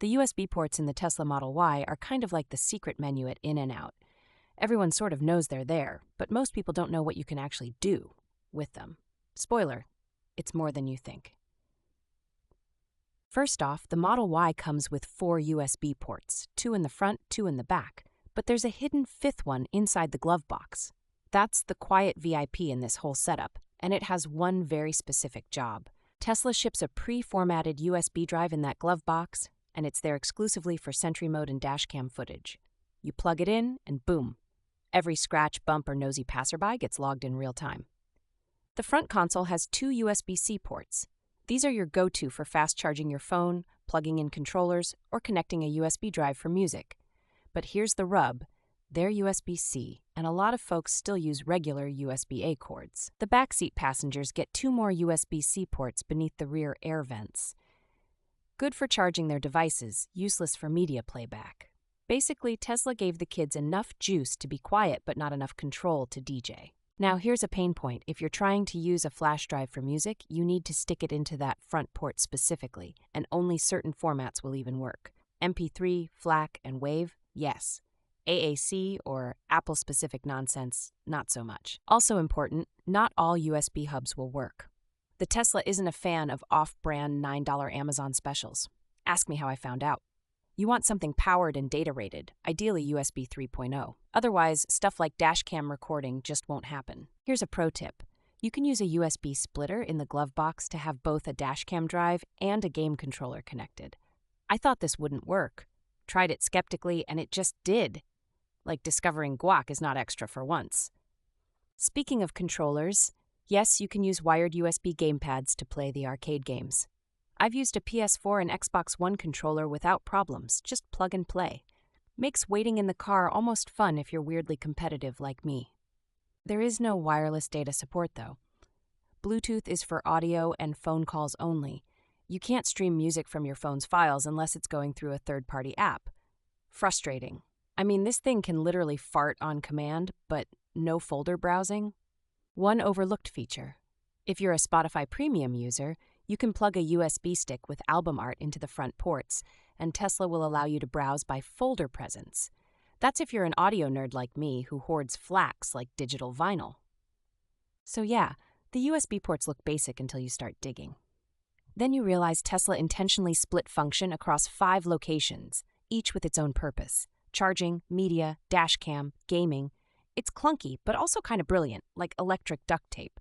The USB ports in the Tesla Model Y are kind of like the secret menu at In n Out. Everyone sort of knows they're there, but most people don't know what you can actually do with them. Spoiler, it's more than you think. First off, the Model Y comes with 4 USB ports, 2 in the front, 2 in the back, but there's a hidden 5th one inside the glove box. That's the quiet VIP in this whole setup, and it has one very specific job. Tesla ships a pre-formatted USB drive in that glove box, and it's there exclusively for Sentry Mode and dashcam footage. You plug it in, and boom. Every scratch, bump, or nosy passerby gets logged in real time. The front console has 2 USB-C ports. These are your go-to for fast charging your phone, plugging in controllers, or connecting a USB drive for music. But here's the rub. They're USB-C, and a lot of folks still use regular USB-A cords. The backseat passengers get 2 more USB-C ports beneath the rear air vents. Good for charging their devices, useless for media playback. Basically, Tesla gave the kids enough juice to be quiet but not enough control to DJ. Now, here's a pain point. If you're trying to use a flash drive for music, you need to stick it into that front port specifically, and only certain formats will even work. MP3, FLAC, and WAV, yes. AAC or Apple-specific nonsense, not so much. Also important, not all USB hubs will work. The Tesla isn't a fan of off-brand $9 Amazon specials. Ask me how I found out. You want something powered and data-rated, ideally USB 3.0. Otherwise, stuff like dashcam recording just won't happen. Here's a pro tip. You can use a USB splitter in the glove box to have both a dashcam drive and a game controller connected. I thought this wouldn't work. Tried it skeptically, and it just did. Like discovering guac is not extra for once. Speaking of controllers, yes, you can use wired USB gamepads to play the arcade games. I've used a PS4 and Xbox One controller without problems, just plug and play. Makes waiting in the car almost fun if you're weirdly competitive like me. There is no wireless data support though. Bluetooth is for audio and phone calls only. You can't stream music from your phone's files unless it's going through a third-party app. Frustrating. I mean, this thing can literally fart on command, but no folder browsing. One overlooked feature. If you're a Spotify Premium user, you can plug a USB stick with album art into the front ports, and Tesla will allow you to browse by folder presence. That's if you're an audio nerd like me who hoards FLACs like digital vinyl. So yeah, the USB ports look basic until you start digging. Then you realize Tesla intentionally split function across 5 locations, each with its own purpose. Charging, media, dashcam, gaming. It's clunky, but also kind of brilliant, like electric duct tape.